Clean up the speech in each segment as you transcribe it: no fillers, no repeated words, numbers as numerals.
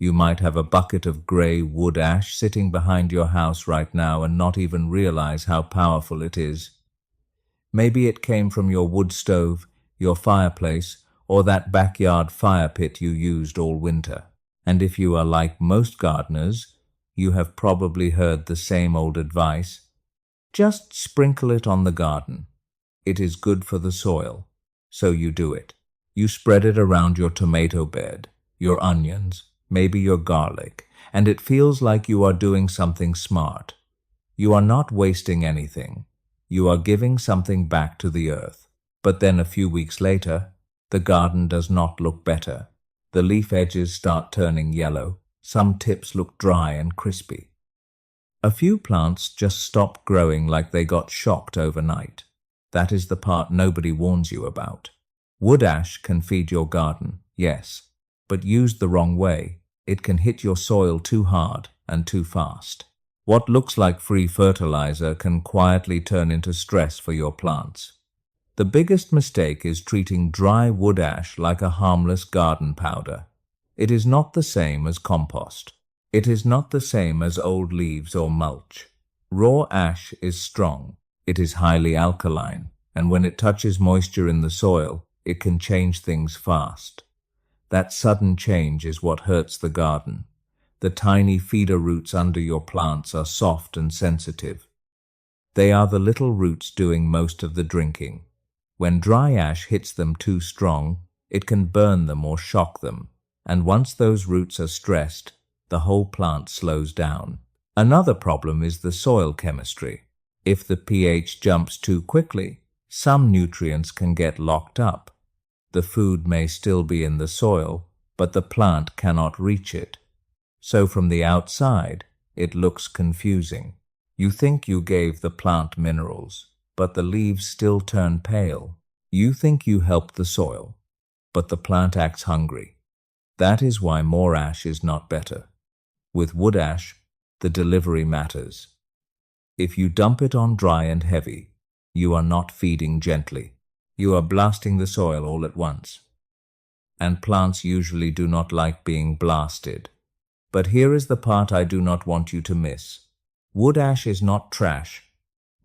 You might have a bucket of gray wood ash sitting behind your house right now and not even realize how powerful it is. Maybe it came from your wood stove, your fireplace, or that backyard fire pit you used all winter. And if you are like most gardeners, you have probably heard the same old advice. Just sprinkle it on the garden. It is good for the soil. So you do it. You spread it around your tomato bed, your onions, maybe your garlic, and it feels like you are doing something smart. You are not wasting anything. You are giving something back to the earth. But then a few weeks later, the garden does not look better. The leaf edges start turning yellow. Some tips look dry and crispy. A few plants just stop growing like they got shocked overnight. That is the part nobody warns you about. Wood ash can feed your garden, yes, but used the wrong way, it can hit your soil too hard and too fast. What looks like free fertilizer can quietly turn into stress for your plants. The biggest mistake is treating dry wood ash like a harmless garden powder. It is not the same as compost. It is not the same as old leaves or mulch. Raw ash is strong. It is highly alkaline, and when it touches moisture in the soil, it can change things fast. That sudden change is what hurts the garden. The tiny feeder roots under your plants are soft and sensitive. They are the little roots doing most of the drinking. When dry ash hits them too strong, it can burn them or shock them, and once those roots are stressed, the whole plant slows down. Another problem is the soil chemistry. If the pH jumps too quickly, some nutrients can get locked up. The food may still be in the soil, but the plant cannot reach it. So from the outside, it looks confusing. You think you gave the plant minerals, but the leaves still turn pale. You think you helped the soil, but the plant acts hungry. That is why more ash is not better. With wood ash, the delivery matters. If you dump it on dry and heavy, you are not feeding gently. You are blasting the soil all at once. And plants usually do not like being blasted. But here is the part I do not want you to miss. Wood ash is not trash,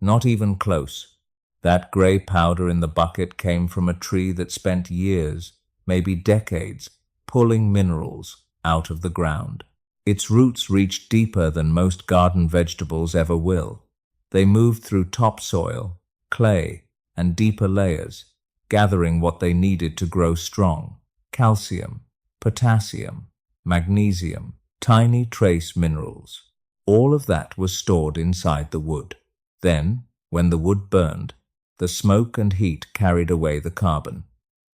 not even close. That gray powder in the bucket came from a tree that spent years, maybe decades, pulling minerals out of the ground. Its roots reached deeper than most garden vegetables ever will. They moved through topsoil, clay, and deeper layers, gathering what they needed to grow strong: calcium, potassium, magnesium, tiny trace minerals. All of that was stored inside the wood. Then, when the wood burned, the smoke and heat carried away the carbon,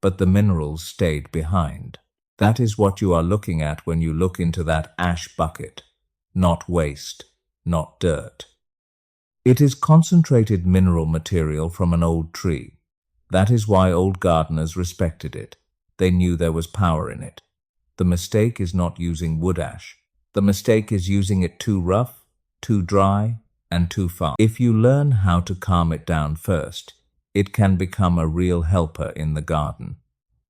but the minerals stayed behind. That is what you are looking at when you look into that ash bucket. Not waste, not dirt. It is concentrated mineral material from an old tree. That is why old gardeners respected it. They knew there was power in it. The mistake is not using wood ash. The mistake is using it too rough, too dry, and too fast. If you learn how to calm it down first, it can become a real helper in the garden.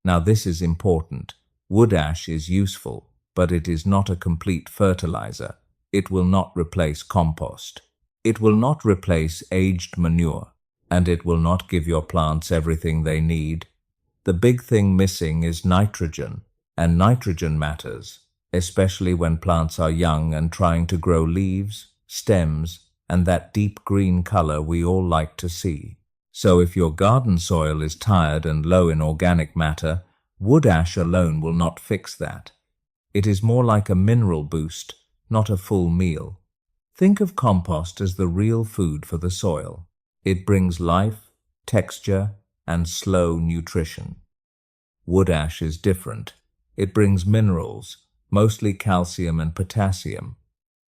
Now this is important. Wood ash is useful, but it is not a complete fertilizer. It will not replace compost. It will not replace aged manure, and it will not give your plants everything they need. The big thing missing is nitrogen, and nitrogen matters, especially when plants are young and trying to grow leaves, stems, and that deep green color we all like to see. So if your garden soil is tired and low in organic matter, wood ash alone will not fix that. It is more like a mineral boost, not a full meal. Think of compost as the real food for the soil. It brings life, texture, and slow nutrition. Wood ash is different. It brings minerals, mostly calcium and potassium.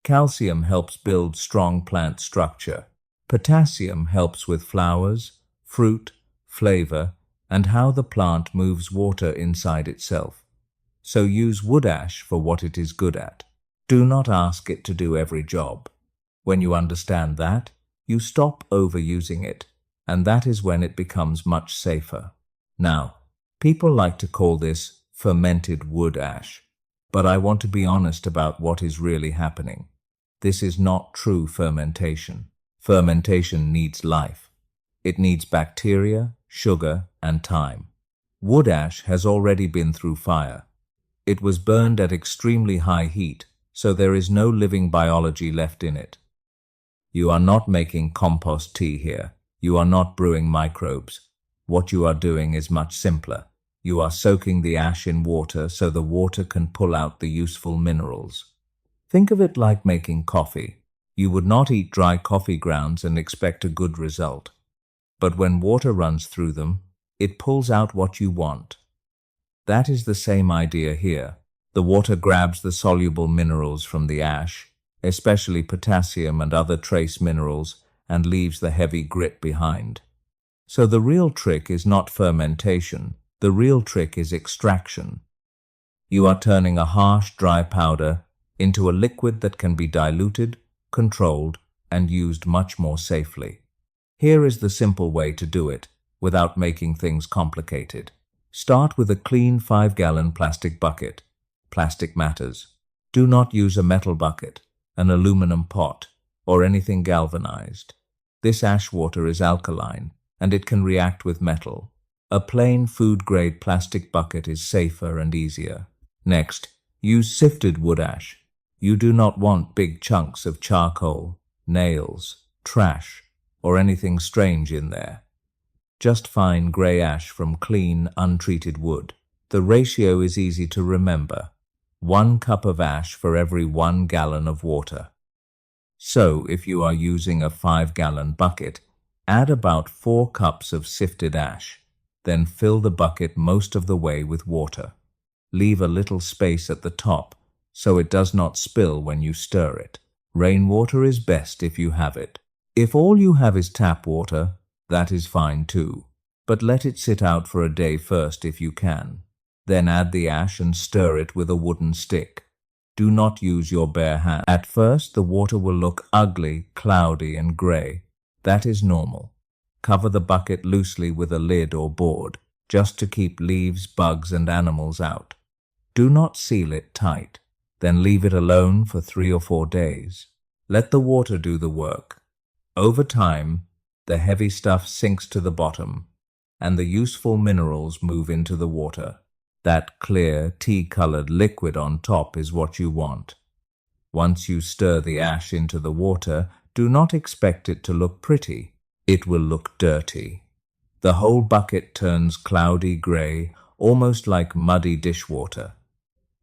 Calcium helps build strong plant structure. Potassium helps with flowers, fruit, flavor, and how the plant moves water inside itself. So use wood ash for what it is good at. Do not ask it to do every job. When you understand that, you stop overusing it, and that is when it becomes much safer. Now, people like to call this fermented wood ash, But I want to be honest about what is really happening. This is not true fermentation. Fermentation needs life. It needs bacteria, sugar, and time. Wood ash has already been through fire. It was burned at extremely high heat, so there is no living biology left in it. You are not making compost tea here. You are not brewing microbes. What you are doing is much simpler. You are soaking the ash in water so the water can pull out the useful minerals. Think of it like making coffee. You would not eat dry coffee grounds and expect a good result. But when water runs through them, it pulls out what you want. That is the same idea here. The water grabs the soluble minerals from the ash, especially potassium and other trace minerals, and leaves the heavy grit behind. So the real trick is not fermentation. The real trick is extraction. You are turning a harsh, dry powder into a liquid that can be diluted, controlled, and used much more safely. Here is the simple way to do it, without making things complicated. Start with a clean 5-gallon plastic bucket. Plastic matters. Do not use a metal bucket, an aluminum pot, or anything galvanized. This ash water is alkaline, and it can react with metal. A plain food-grade plastic bucket is safer and easier. Next, use sifted wood ash. You do not want big chunks of charcoal, nails, trash, or anything strange in there. Just fine gray ash from clean, untreated wood. The ratio is easy to remember. 1 cup of ash for every 1 gallon of water. So, if you are using a 5-gallon bucket, add about 4 cups of sifted ash. Then fill the bucket most of the way with water. Leave a little space at the top so it does not spill when you stir it. Rainwater is best if you have it. If all you have is tap water, that is fine too. But let it sit out for a day first if you can. Then add the ash and stir it with a wooden stick. Do not use your bare hand. At first, the water will look ugly, cloudy, and gray. That is normal. Cover the bucket loosely with a lid or board, just to keep leaves, bugs, and animals out. Do not seal it tight. Then leave it alone for 3 or 4 days. Let the water do the work. Over time, the heavy stuff sinks to the bottom, and the useful minerals move into the water. That clear, tea-colored liquid on top is what you want. Once you stir the ash into the water, do not expect it to look pretty. It will look dirty. The whole bucket turns cloudy gray, almost like muddy dishwater.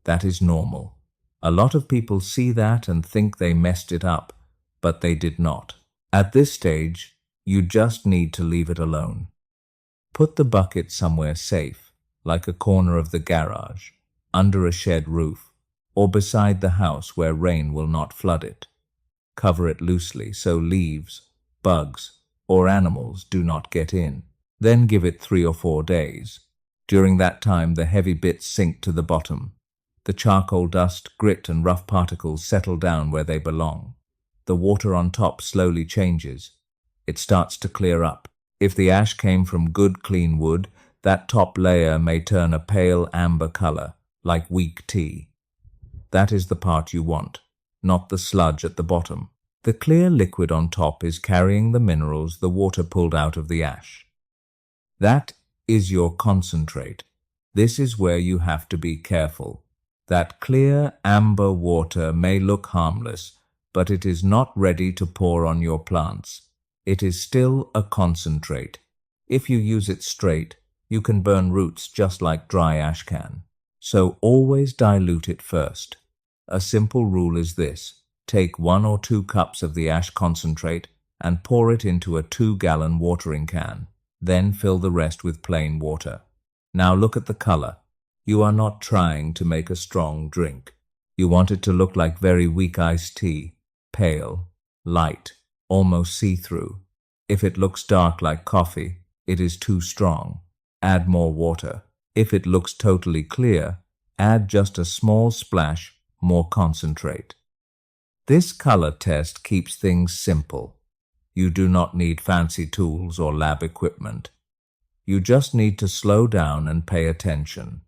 That is normal. A lot of people see that and think they messed it up, but they did not. At this stage, you just need to leave it alone. Put the bucket somewhere safe, like a corner of the garage, under a shed roof, or beside the house where rain will not flood it. Cover it loosely so leaves, bugs, or animals do not get in. Then give it 3 or 4 days. During that time, the heavy bits sink to the bottom. The charcoal dust, grit, and rough particles settle down where they belong. The water on top slowly changes. It starts to clear up. If the ash came from good, clean wood, that top layer may turn a pale amber color, like weak tea. That is the part you want, not the sludge at the bottom. The clear liquid on top is carrying the minerals the water pulled out of the ash. That is your concentrate. This is where you have to be careful. That clear amber water may look harmless, but it is not ready to pour on your plants. It is still a concentrate. If you use it straight, you can burn roots just like dry ash can. So always dilute it first. A simple rule is this: take 1 or 2 cups of the ash concentrate and pour it into a 2-gallon watering can. Then fill the rest with plain water. Now look at the color. You are not trying to make a strong drink. You want it to look like very weak iced tea, pale, light, almost see-through. If it looks dark like coffee, it is too strong. Add more water. If it looks totally clear, add just a small splash more concentrate. This color test keeps things simple. You do not need fancy tools or lab equipment. You just need to slow down and pay attention.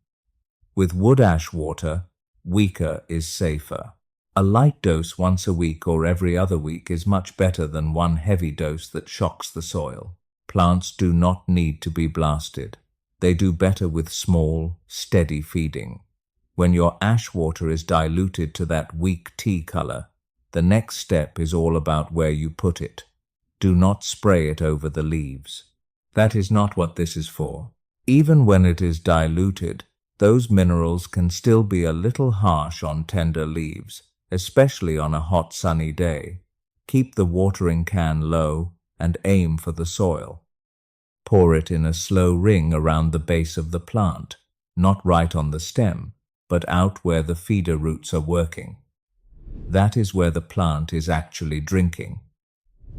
With wood ash water, weaker is safer. A light dose once a week or every other week is much better than one heavy dose that shocks the soil. Plants do not need to be blasted. They do better with small, steady feeding. When your ash water is diluted to that weak tea color, the next step is all about where you put it. Do not spray it over the leaves. That is not what this is for. Even when it is diluted, those minerals can still be a little harsh on tender leaves, especially on a hot sunny day. Keep the watering can low and aim for the soil. Pour it in a slow ring around the base of the plant, not right on the stem, but out where the feeder roots are working. That is where the plant is actually drinking.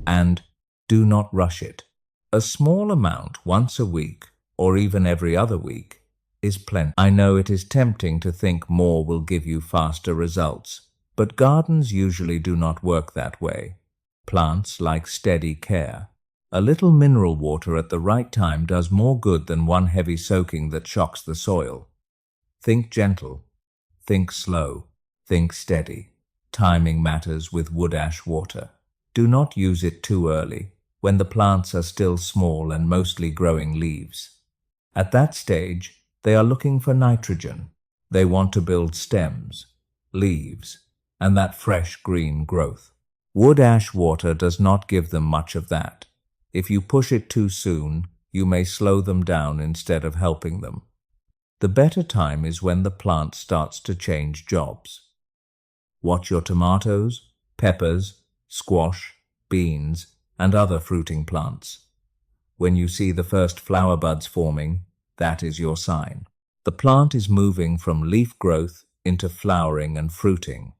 And do not rush it. A small amount once a week, or even every other week, is plenty. I know it is tempting to think more will give you faster results, but gardens usually do not work that way. Plants like steady care. A little mineral water at the right time does more good than one heavy soaking that shocks the soil. Think gentle, think slow, think steady. Timing matters with wood ash water. Do not use it too early, when the plants are still small and mostly growing leaves. At that stage, they are looking for nitrogen. They want to build stems, leaves, and that fresh green growth. Wood ash water does not give them much of that. If you push it too soon, you may slow them down instead of helping them. The better time is when the plant starts to change jobs. Watch your tomatoes, peppers, squash, beans, and other fruiting plants. When you see the first flower buds forming, that is your sign. The plant is moving from leaf growth into flowering and fruiting.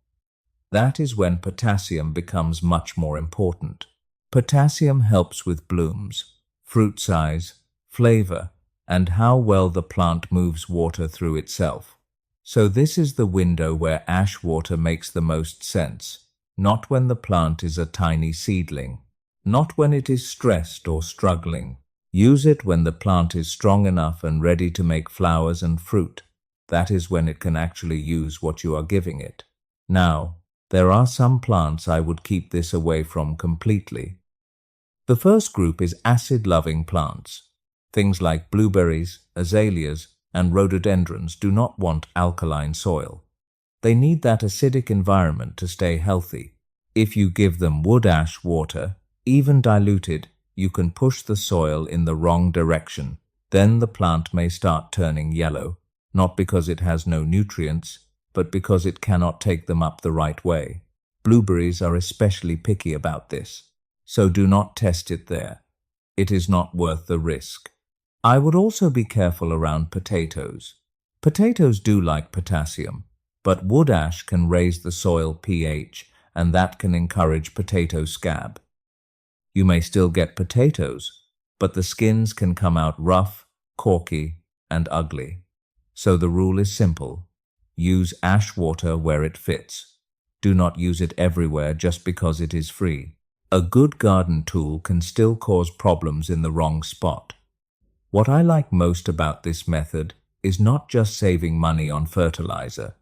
That is when potassium becomes much more important. Potassium helps with blooms, fruit size, flavor, and how well the plant moves water through itself. So this is the window where ash water makes the most sense, not when the plant is a tiny seedling, not when it is stressed or struggling. Use it when the plant is strong enough and ready to make flowers and fruit. That is when it can actually use what you are giving it. Now, there are some plants I would keep this away from completely. The first group is acid-loving plants. Things like blueberries, azaleas, and rhododendrons do not want alkaline soil. They need that acidic environment to stay healthy. If you give them wood ash water, even diluted, you can push the soil in the wrong direction. Then the plant may start turning yellow, not because it has no nutrients, but because it cannot take them up the right way. Blueberries are especially picky about this, so do not test it there. It is not worth the risk. I would also be careful around potatoes. Potatoes do like potassium, but wood ash can raise the soil pH, and that can encourage potato scab. You may still get potatoes, but the skins can come out rough, corky, and ugly. So the rule is simple. Use ash water where it fits. Do not use it everywhere just because it is free. A good garden tool can still cause problems in the wrong spot. What I like most about this method is not just saving money on fertilizer.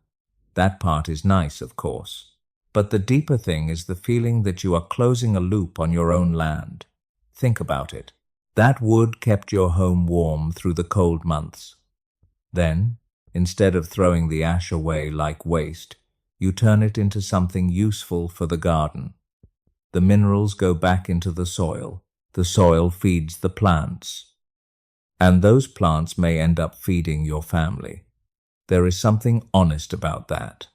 That part is nice, of course. But the deeper thing is the feeling that you are closing a loop on your own land. Think about it. That wood kept your home warm through the cold months. Then, instead of throwing the ash away like waste, you turn it into something useful for the garden. The minerals go back into the soil feeds the plants. And those plants may end up feeding your family. There is something honest about that.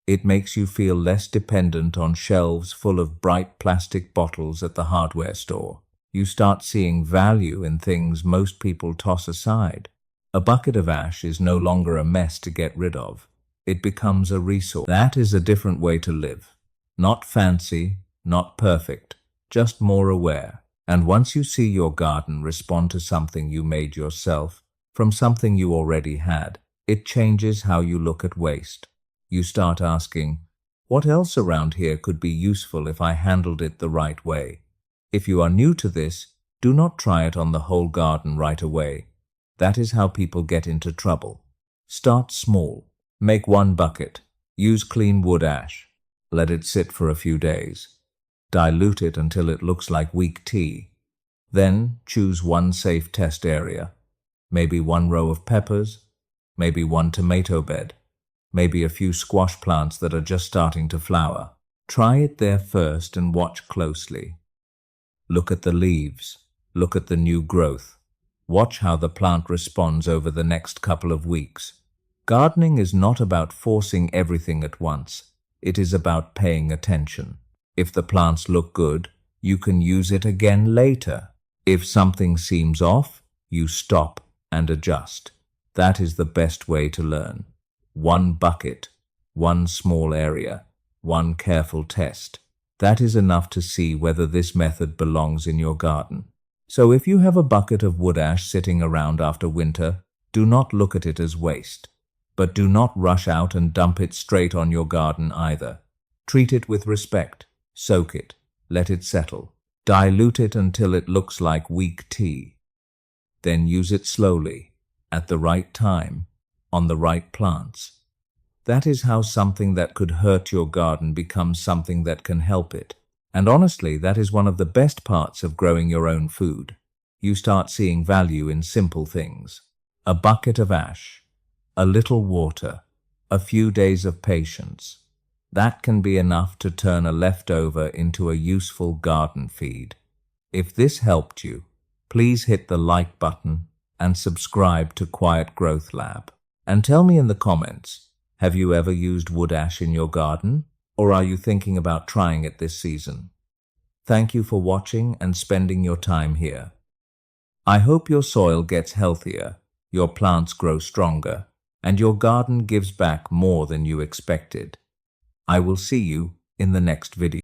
It makes you feel less dependent on shelves full of bright plastic bottles at the hardware store. You start seeing value in things most people toss aside. A bucket of ash is no longer a mess to get rid of. It becomes a resource. That is a different way to live. Not fancy, not perfect, just more aware. And once you see your garden respond to something you made yourself, from something you already had, it changes how you look at waste. You start asking, what else around here could be useful if I handled it the right way? If you are new to this, do not try it on the whole garden right away. That is how people get into trouble. Start small. Make one bucket, Use clean wood ash. Let it sit for a few days. Dilute it until it looks like weak tea. Then choose one safe test area. Maybe one row of peppers, maybe one tomato bed, maybe a few squash plants that are just starting to flower. Try it there first and watch closely. Look at the leaves. Look at the new growth. Watch how the plant responds over the next couple of weeks. Gardening is not about forcing everything at once. It is about paying attention. If the plants look good, you can use it again later. If something seems off, you stop and adjust. That is the best way to learn. One bucket, one small area, one careful test. That is enough to see whether this method belongs in your garden. So if you have a bucket of wood ash sitting around after winter, do not look at it as waste. But do not rush out and dump it straight on your garden either. Treat it with respect. Soak it. Let it settle. Dilute it until it looks like weak tea. Then use it slowly, at the right time, on the right plants. That is how something that could hurt your garden becomes something that can help it. And honestly, that is one of the best parts of growing your own food. You start seeing value in simple things. A bucket of ash, a little water, a few days of patience. That can be enough to turn a leftover into a useful garden feed. If this helped you, please hit the like button and subscribe to Quiet Growth Lab. And tell me in the comments, have you ever used wood ash in your garden? Or are you thinking about trying it this season? Thank you for watching and spending your time here. I hope your soil gets healthier, your plants grow stronger, and your garden gives back more than you expected. I will see you in the next video.